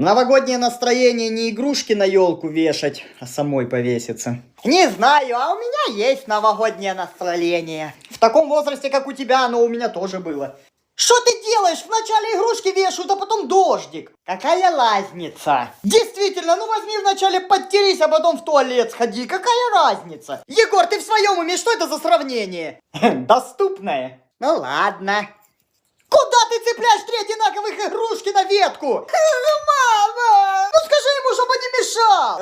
Новогоднее настроение не игрушки на елку вешать, а самой повеситься. Не знаю, а у меня есть новогоднее настроение. В таком возрасте, как у тебя, оно у меня тоже было. Что ты делаешь? Вначале игрушки вешают, а потом дождик. Какая разница? Действительно, ну возьми вначале подтерись, а потом в туалет сходи. Какая разница? Егор, ты в своем уме? Что это за сравнение? Доступное. Ну ладно. Куда ты цепляешь 3 одинаковых игрушки на ветку? Мама! Ну скажи ему, чтобы не мешал!